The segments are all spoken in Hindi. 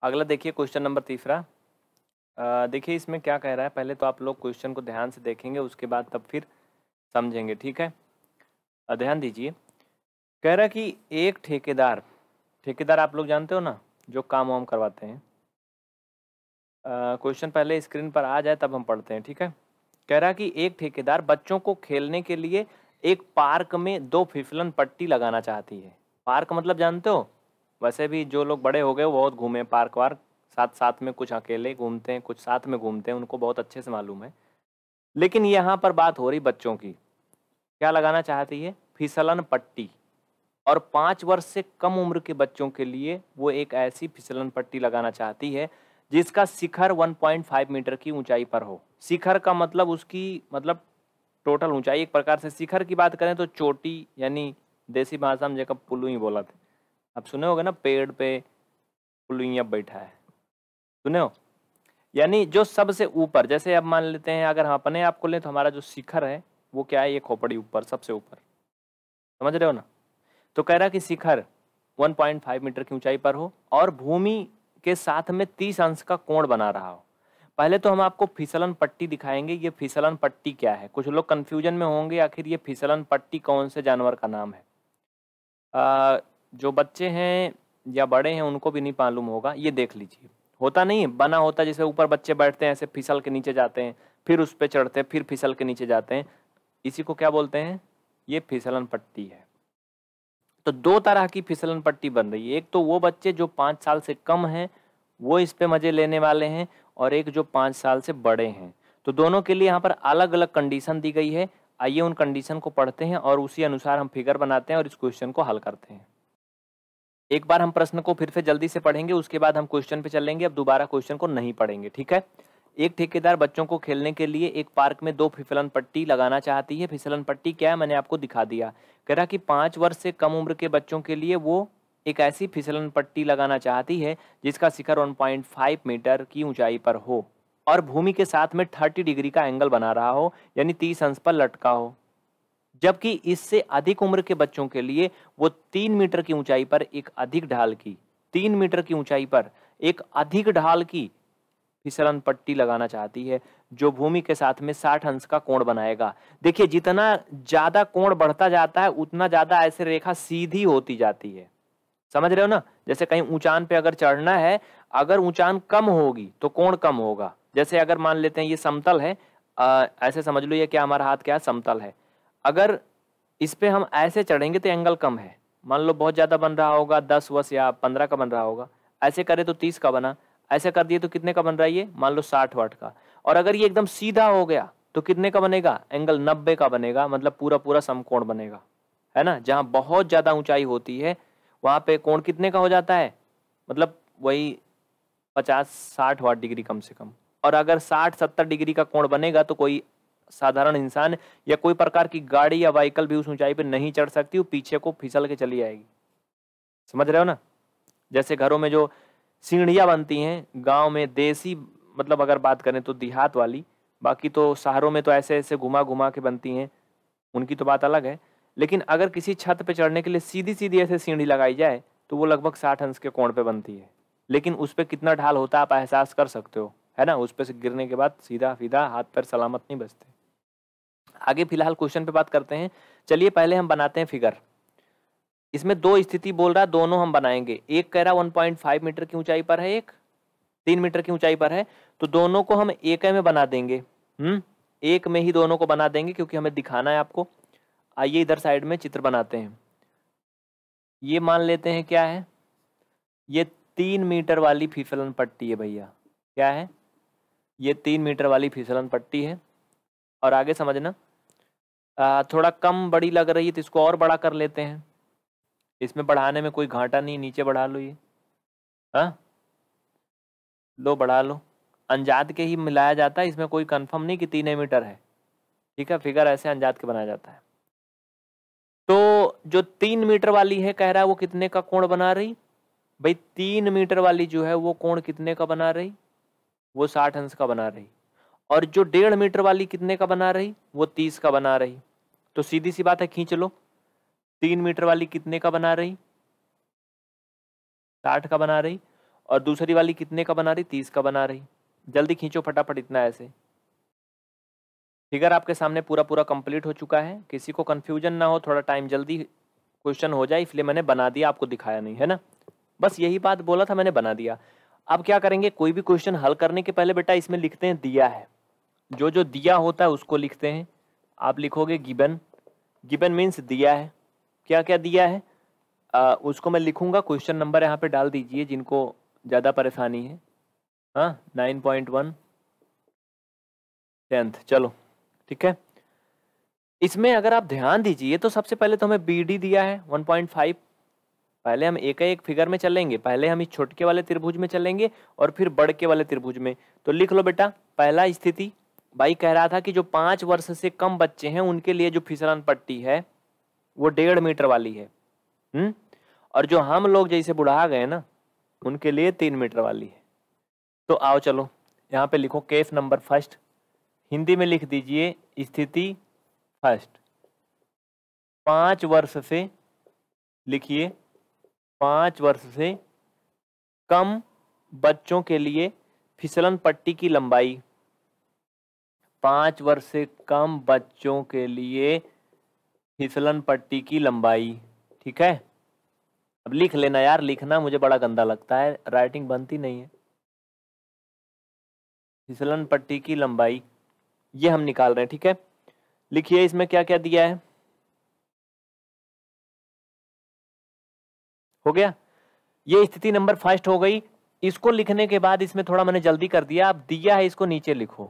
अगला देखिए क्वेश्चन नंबर तीसरा। देखिए इसमें क्या कह रहा है, पहले तो आप लोग क्वेश्चन को ध्यान से देखेंगे, उसके बाद तब फिर समझेंगे, ठीक है। ध्यान दीजिए। कह रहा है कि एक ठेकेदार, ठेकेदार आप लोग जानते हो ना, जो काम वाम करवाते हैं। क्वेश्चन पहले स्क्रीन पर आ जाए तब हम पढ़ते हैं, ठीक है। कह रहा है कि एक ठेकेदार बच्चों को खेलने के लिए एक पार्क में 2 फिसलन पट्टी लगाना चाहती है। पार्क मतलब जानते हो, वैसे भी जो लोग बड़े हो गए वो बहुत घूमे पार्क वार्क, साथ साथ में कुछ अकेले घूमते हैं, कुछ साथ में घूमते हैं, उनको बहुत अच्छे से मालूम है। लेकिन यहाँ पर बात हो रही बच्चों की। क्या लगाना चाहती है? फिसलन पट्टी। और 5 वर्ष से कम उम्र के बच्चों के लिए वो एक ऐसी फिसलन पट्टी लगाना चाहती है जिसका शिखर 1.5 मीटर की ऊंचाई पर हो। शिखर का मतलब उसकी मतलब टोटल ऊंचाई। एक प्रकार से शिखर की बात करें तो चोटी, यानी देसी भाषा में जेकब पुलुई बोला थे। अब सुने होगे ना, पेड़ पे पुलुइया बैठा है, सुने हो। यानी जो सबसे ऊपर, जैसे अब मान लेते हैं अगर हम अपने आप को लें तो हमारा जो शिखर है वो क्या है, ये खोपड़ी ऊपर, सबसे ऊपर, समझ रहे हो ना। तो कह रहा कि शिखर 1.5 मीटर की ऊंचाई पर हो और भूमि के साथ में 30 अंश का कोण बना रहा हो। पहले तो हम आपको फिसलन पट्टी दिखाएंगे। ये फिसलन पट्टी क्या है, कुछ लोग कंफ्यूजन में होंगे आखिर ये फिसलन पट्टी कौन से जानवर का नाम है। जो बच्चे हैं या बड़े हैं उनको भी नहीं मालूम होगा। ये देख लीजिए, होता नहीं है, बना होता जैसे ऊपर बच्चे बैठते हैं, ऐसे फिसल के नीचे जाते हैं, फिर उस पर चढ़ते हैं, फिर फिसल के नीचे जाते हैं। इसी को क्या बोलते हैं? ये फिसलन पट्टी है। तो 2 तरह की फिसलन पट्टी बन रही है। एक तो वो बच्चे जो 5 साल से कम हैं वो इस पे मजे लेने वाले हैं, और एक जो 5 साल से बड़े हैं। तो दोनों के लिए यहाँ पर अलग अलग कंडीशन दी गई है। आइए उन कंडीशन को पढ़ते हैं और उसी अनुसार हम फिगर बनाते हैं और इस क्वेश्चन को हल करते हैं। एक बार हम प्रश्न को फिर से जल्दी से पढ़ेंगे, उसके बाद हम क्वेश्चन पे चलेंगे। अब दोबारा क्वेश्चन को नहीं पढ़ेंगे, ठीक है। एक ठेकेदार बच्चों को खेलने के लिए एक पार्क में 2 फिसलन पट्टी लगाना चाहती है। फिसलन पट्टी क्या है मैंने आपको दिखा दिया। कह रहा कि 5 वर्ष से कम उम्र के बच्चों के लिए वो एक ऐसी फिसलन पट्टी लगाना चाहती है जिसका शिखर 1.5 मीटर की ऊंचाई पर हो और भूमि के साथ में 30 डिग्री का एंगल बना रहा हो, यानी 30 अंश पर लटका हो। जबकि इससे अधिक उम्र के बच्चों के लिए वो 3 मीटर की ऊंचाई पर एक अधिक ढाल की 3 मीटर की ऊंचाई पर एक अधिक ढाल की फिसलन पट्टी लगाना चाहती है, जो भूमि के साथ में 60 अंश का कोण बनाएगा। देखिए जितना ज्यादा कोण बढ़ता जाता है उतना ज्यादा ऐसे रेखा सीधी होती जाती है, समझ रहे हो ना। जैसे कहीं ऊंचान पे अगर चढ़ना है, अगर ऊंचान कम होगी तो कोण कम होगा। जैसे अगर मान लेते हैं ये समतल है, ऐसे समझ लो ये क्या हमारा हाथ क्या है, समतल है। अगर इस पे हम ऐसे चढ़ेंगे तो एंगल कम है, मान लो बहुत ज्यादा बन रहा होगा, 10 वस या 15 का बन रहा होगा। ऐसे करे तो 30 का बना, ऐसे कर दिए तो कितने का बन रहा है ये, मान लो 60 वाट का। और अगर ये एकदम सीधा हो गया तो कितने का बनेगा, एंगल 90 का बनेगा, मतलब पूरा पूरा समकोण बनेगा, है ना। जहां बहुत ज्यादा ऊंचाई होती है वहां पे कोण कितने का हो जाता है, मतलब वही 50-60 वाट डिग्री कम से कम। और अगर 60-70 डिग्री का कोण बनेगा तो कोई साधारण इंसान या कोई प्रकार की गाड़ी या व्हीकल भी उस ऊंचाई पे नहीं चढ़ सकती, वो पीछे को फिसल के चली आएगी, समझ रहे हो ना। जैसे घरों में जो सीढ़ियां बनती हैं गांव में, देसी मतलब अगर बात करें तो देहात वाली, बाकी तो शहरों में तो ऐसे ऐसे घुमा घुमा के बनती हैं, उनकी तो बात अलग है। लेकिन अगर किसी छत पे चढ़ने के लिए सीधी सीधी ऐसे सीढ़ी लगाई जाए तो वो लगभग 60 अंश के कोण पे बनती है। लेकिन उस पर कितना ढाल होता है आप एहसास कर सकते हो, है ना। उस पर से गिरने के बाद सीधा सीधा हाथ पैर सलामत नहीं बचते। आगे फिलहाल क्वेश्चन पे बात करते हैं। चलिए पहले हम बनाते हैं फिगर। इसमें 2 स्थिति बोल रहा है, दोनों हम बनाएंगे। एक कह रहा 1.5 मीटर की ऊंचाई पर है, एक 3 मीटर की ऊंचाई पर है। तो दोनों को हम एक में बना देंगे। एक में ही दोनों को बना देंगे क्योंकि हमें दिखाना है आपको। आइए इधर साइड में चित्र बनाते हैं। ये मान लेते हैं क्या है, ये 3 मीटर वाली फिसलन पट्टी है भैया। क्या है ये, 3 मीटर वाली फिसलन पट्टी है। और आगे समझना, थोड़ा कम बड़ी लग रही है तो इसको और बड़ा कर लेते हैं। इसमें बढ़ाने में कोई घाटा नहीं, नीचे बढ़ा लो ये, हाँ लो बढ़ा लो। अंजाद के ही मिलाया जाता है, इसमें कोई कंफर्म नहीं कि 3 मीटर है, ठीक है। फिगर ऐसे अंजाद के बनाया जाता है। तो जो 3 मीटर वाली है कह रहा है वो कितने का कोण बना रही भाई, 3 मीटर वाली जो है वो कोण कितने का बना रही, वो 60 अंश का बना रही। और जो 1.5 मीटर वाली कितने का बना रही, वो 30 का बना रही। तो सीधी सी बात है, खींच लो। 3 मीटर वाली कितने का बना रही, 60 का बना रही। और दूसरी वाली कितने का बना रही, 30 का बना रही। जल्दी खींचो फटाफट इतना। ऐसे फिगर आपके सामने पूरा पूरा कंप्लीट हो चुका है, किसी को कंफ्यूजन ना हो, थोड़ा टाइम जल्दी क्वेश्चन हो जाए इसलिए मैंने बना दिया, आपको दिखाया नहीं, है ना। बस यही बात बोला था मैंने, बना दिया। अब क्या करेंगे, कोई भी क्वेश्चन हल करने के पहले बेटा इसमें लिखते हैं दिया है, जो जो दिया होता है उसको लिखते हैं। आप लिखोगे गिवन, गिवन मीन्स दिया है, क्या क्या दिया है उसको मैं लिखूंगा, क्वेश्चन नंबर यहाँ पे डाल दीजिए जिनको ज़्यादा परेशानी है। हाँ 9.1 10th, चलो ठीक है। इसमें अगर आप ध्यान दीजिए तो सबसे पहले तो हमें बी डी दिया है 1.5। पहले हम एक एक फिगर में चलेंगे, पहले हम इस छोटके वाले त्रिभुज में चलेंगे और फिर बड़ के वाले त्रिभुज में। तो लिख लो बेटा, पहला स्थिति भाई कह रहा था कि जो 5 वर्ष से कम बच्चे हैं उनके लिए जो फिसलन पट्टी है वो 1.5 मीटर वाली है। और जो हम लोग जैसे बुढ़ा गए ना उनके लिए 3 मीटर वाली है। तो आओ चलो यहाँ पे लिखो केस नंबर फर्स्ट, हिंदी में लिख दीजिए स्थिति फर्स्ट। 5 वर्ष से लिखिए, 5 वर्ष से कम बच्चों के लिए फिसलन पट्टी की लंबाई, 5 वर्ष से कम बच्चों के लिए फिसलन पट्टी की लंबाई। ठीक है, अब लिख लेना यार, लिखना मुझे बड़ा गंदा लगता है, राइटिंग बनती नहीं है। फिसलन पट्टी की लंबाई ये हम निकाल रहे हैं। ठीक है, लिखिए इसमें क्या क्या दिया है। हो गया, ये स्थिति नंबर फर्स्ट हो गई। इसको लिखने के बाद इसमें थोड़ा मैंने जल्दी कर दिया, आप दिया है इसको नीचे लिखो।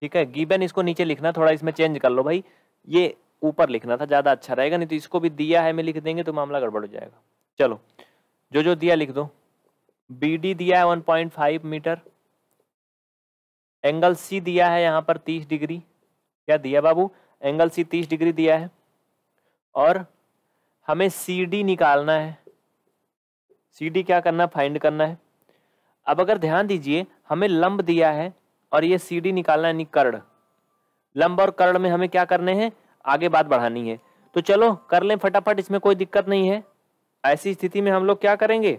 ठीक है, गिवन इसको नीचे लिखना, थोड़ा इसमें चेंज कर लो भाई, ये ऊपर लिखना था, ज्यादा अच्छा रहेगा, नहीं तो इसको भी दिया है में लिख देंगे तो मामला गड़बड़ हो जाएगा। चलो जो जो दिया लिख दो। बी डी दिया है 1.5 मीटर, एंगल सी दिया है यहाँ पर 30 डिग्री। क्या दिया बाबू, एंगल सी 30 डिग्री दिया है, और हमें सी डी निकालना है। सी डी क्या करना, फाइंड करना है। अब अगर ध्यान दीजिए हमें लंब दिया है और ये सी डी निकालना है, यानी कर्ण। लंब और कर्ण में हमें क्या करने हैं, आगे बात बढ़ानी है। तो चलो कर लें फटाफट, इसमें कोई दिक्कत नहीं है। ऐसी स्थिति में हम लोग क्या करेंगे,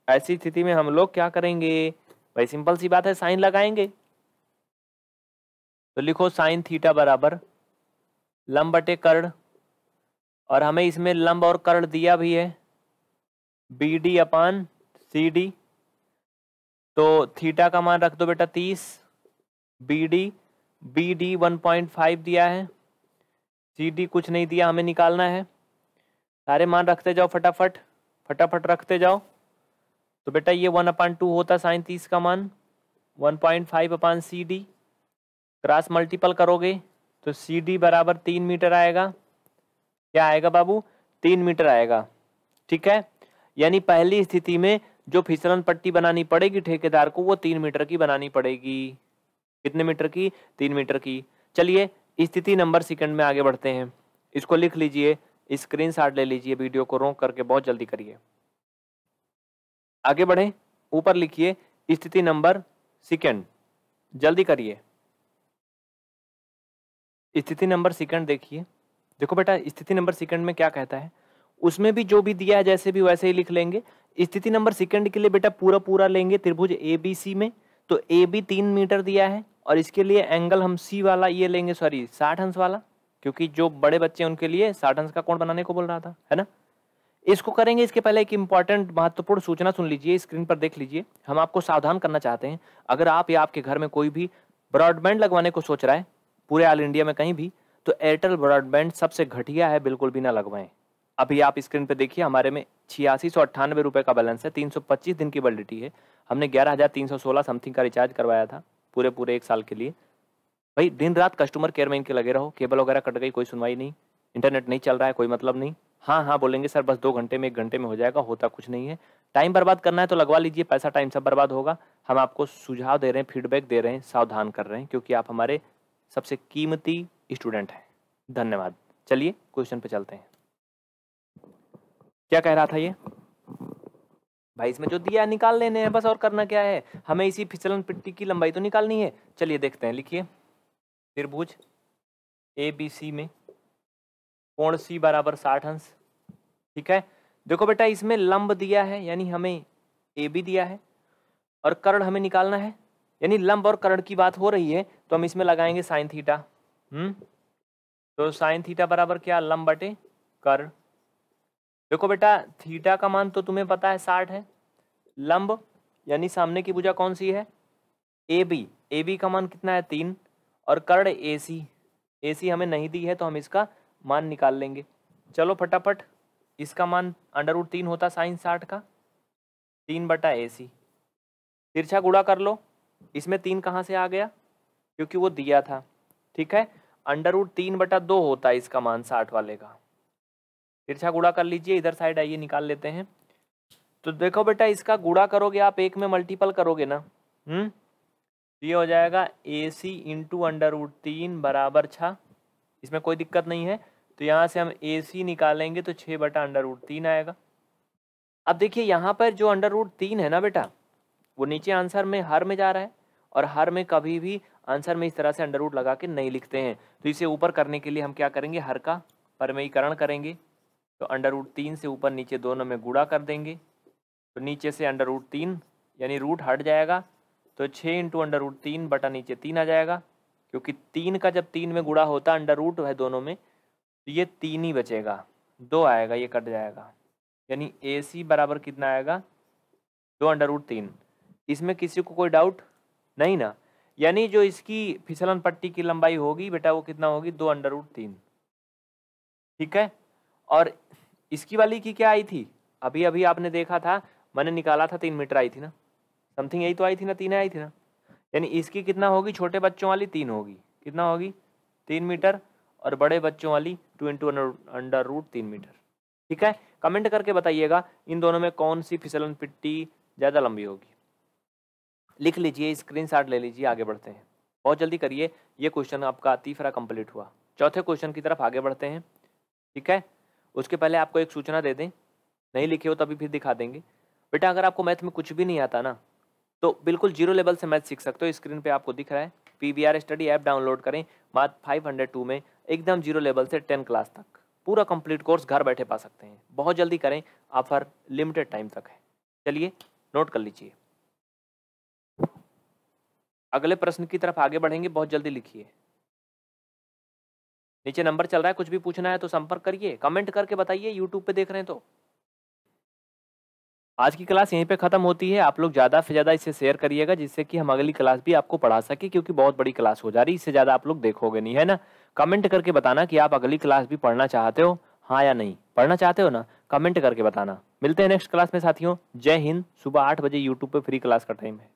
ऐसी स्थिति में हम लोग क्या करेंगे भाई, सिंपल सी बात है, साइन लगाएंगे। तो लिखो साइन थीटा बराबर लंब बटे कर्ण, और हमें इसमें लंब और कर्ण दिया भी है बी डी अपान सी डी। तो थीटा का मान रख दो बेटा 30, बी डी 1.5 दिया है, सी डी कुछ नहीं दिया, हमें निकालना है। सारे मान रखते जाओ फटाफट, फटाफट रखते जाओ। तो बेटा ये 1/2 होता साइन 30 का मान, 1.5 अपान सी डी, क्रॉस मल्टीपल करोगे तो सी डी बराबर 3 मीटर आएगा। क्या आएगा बाबू, 3 मीटर आएगा। ठीक है, यानी पहली स्थिति में जो फिसलन पट्टी बनानी पड़ेगी ठेकेदार को वो 3 मीटर की बनानी पड़ेगी। कितने मीटर की, 3 मीटर की। चलिए स्थिति नंबर सेकंड में आगे बढ़ते हैं, इसको लिख लीजिए, स्क्रीनशॉट ले लीजिए, वीडियो को रोक करके बहुत जल्दी करिए। आगे बढ़े, ऊपर लिखिए स्थिति नंबर सेकंड, जल्दी करिए। स्थिति नंबर सेकंड देखिए, देखो बेटा स्थिति नंबर सेकंड में क्या कहता है, उसमें भी जो भी दिया है जैसे भी वैसे ही लिख लेंगे। स्थिति नंबर सेकंड के लिए बेटा पूरा पूरा लेंगे त्रिभुज ए बी सी में, तो ए बी 3 मीटर दिया है, और इसके लिए एंगल हम सी वाला ये लेंगे, सॉरी 60 अंश वाला, क्योंकि जो बड़े बच्चे हैं उनके लिए 60 अंश का कोण बनाने को बोल रहा था, है ना। इसको करेंगे, इसके पहले एक इंपॉर्टेंट महत्वपूर्ण सूचना सुन लीजिए, स्क्रीन पर देख लीजिए। हम आपको सावधान करना चाहते हैं, अगर आप या आपके घर में कोई भी ब्रॉडबैंड लगवाने को सोच रहा है पूरे ऑल इंडिया में कहीं भी, तो एयरटेल ब्रॉडबैंड सबसे घटिया है, बिल्कुल भी ना लगवाएं। अभी आप स्क्रीन पे देखिए, हमारे में 8698 रुपये का बैलेंस है, 325 दिन की वैलिडिटी है। हमने 11,316 समथिंग का रिचार्ज करवाया था पूरे 1 साल के लिए। भाई दिन रात कस्टमर केयर में इनके लगे रहो, केबल वगैरह कट गई कोई सुनवाई नहीं, इंटरनेट नहीं चल रहा है कोई मतलब नहीं, हाँ हाँ बोलेंगे सर बस 2 घंटे में 1 घंटे में हो जाएगा, होता कुछ नहीं है। टाइम बर्बाद करना है तो लगवा लीजिए, पैसा टाइम सब बर्बाद होगा। हम आपको सुझाव दे रहे हैं, फीडबैक दे रहे हैं, सावधान कर रहे हैं, क्योंकि आप हमारे सबसे कीमती स्टूडेंट हैं। धन्यवाद। चलिए क्वेश्चन पे चलते हैं। क्या कह रहा था ये भाई, इसमें जो दिया है निकाल लेने हैं बस, और करना क्या है, हमें इसी फिसलन पट्टी की लंबाई तो निकालनी है। चलिए देखते हैं, लिखिए त्रिभुज ए बी सी में कोण सी बराबर 60 अंश। ठीक है, देखो बेटा इसमें लंब दिया है, यानी हमें ए बी दिया है और कर्ण हमें निकालना है, यानी लंब और कर्ण की बात हो रही है तो हम इसमें लगाएंगे साइन थीटा। तो साइन थीटा बराबर क्या, लंब बटे कर्ण। देखो बेटा थीटा का मान तो तुम्हें पता है 60 है, लंब यानी सामने की भुजा कौन सी है, ए बी का मान कितना है 3, और कर्ण ए सी हमें नहीं दी है तो हम इसका मान निकाल लेंगे। चलो फटाफट, इसका मान √3 होता साइन 60 का, 3/AC। तिरछा गुणा कर लो, इसमें 3 कहाँ से आ गया, क्योंकि वो दिया था, ठीक है। √3/2 होता है इसका मान 60 वाले का। तिरछा गुणा कर लीजिए, इधर साइड आइए निकाल लेते हैं। तो देखो बेटा इसका गुणा करोगे आप, एक में मल्टीपल करोगे ना, ये हो जाएगा AC इंटू √3 बराबर 6। इसमें कोई दिक्कत नहीं है, तो यहाँ से हम AC निकालेंगे तो 6/√3 आएगा। अब देखिए यहाँ पर जो √3 है ना बेटा, वो नीचे आंसर में हर में जा रहा है, और हर में कभी भी आंसर में इस तरह से अंडर रूट लगा के नहीं लिखते हैं। तो इसे ऊपर करने के लिए हम क्या करेंगे, हर का परमेयीकरण करेंगे। तो √3 से ऊपर नीचे दोनों में गुणा कर देंगे, तो नीचे से √3 यानी रूट हट जाएगा, तो 6 इंटू √3 बटा नीचे 3 आ जाएगा, क्योंकि 3 का जब 3 में गुणा होता अंडर रूट है दोनों में, तो ये 3 ही बचेगा, 2 आएगा, ये कट जाएगा, यानी AC बराबर कितना आएगा, 2√3। इसमें किसी को कोई डाउट नहीं ना, यानी जो इसकी फिसलन पट्टी की लंबाई होगी बेटा वो कितना होगी, 2√3, ठीक है। और इसकी वाली की क्या आई थी, अभी अभी आपने देखा था, मैंने निकाला था 3 मीटर आई थी ना, समथिंग यही तो आई थी ना, 3 आई थी ना, यानी इसकी कितना होगी, छोटे बच्चों वाली 3 होगी, कितना होगी 3 मीटर, और बड़े बच्चों वाली 2 इंटू √3 मीटर, ठीक है। कमेंट करके बताइएगा इन दोनों में कौन सी फिसलन पट्टी ज़्यादा लंबी होगी। लिख लीजिए, स्क्रीनशॉट ले लीजिए, आगे बढ़ते हैं, बहुत जल्दी करिए। ये क्वेश्चन आपका तीसरा कंप्लीट हुआ, चौथे क्वेश्चन की तरफ आगे बढ़ते हैं, ठीक है। उसके पहले आपको एक सूचना दे दें, नहीं लिखे हो तभी फिर दिखा देंगे। बेटा अगर आपको मैथ में कुछ भी नहीं आता ना, तो बिल्कुल 0 लेवल से मैथ सीख सकते हो। स्क्रीन पे आपको दिख रहा है, PVR स्टडी ऐप डाउनलोड करें, मैथ 502 में एकदम 0 लेवल से 10 क्लास तक पूरा कंप्लीट कोर्स घर बैठे पा सकते हैं। बहुत जल्दी करें, ऑफर लिमिटेड टाइम तक है। चलिए नोट कर लीजिए, अगले प्रश्न की तरफ आगे बढ़ेंगे, बहुत जल्दी लिखिए। नीचे नंबर चल रहा है, कुछ भी पूछना है तो संपर्क करिए, कमेंट करके बताइए, यूट्यूब पे देख रहे हैं तो। आज की क्लास यहीं पे खत्म होती है। आप लोग ज़्यादा से ज़्यादा इसे शेयर करिएगा, जिससे कि हम अगली क्लास भी आपको पढ़ा सके, क्योंकि बहुत बड़ी क्लास हो जा रही है, इससे ज़्यादा आप लोग देखोगे नहीं, है ना। कमेंट करके बताना कि आप अगली क्लास भी पढ़ना चाहते हो, हाँ या नहीं। पढ़ना चाहते हो ना, कमेंट करके बताना। मिलते हैं नेक्स्ट क्लास में साथियों। जय हिंद। सुबह 8 बजे यूट्यूब पे फ्री क्लास का टाइम है।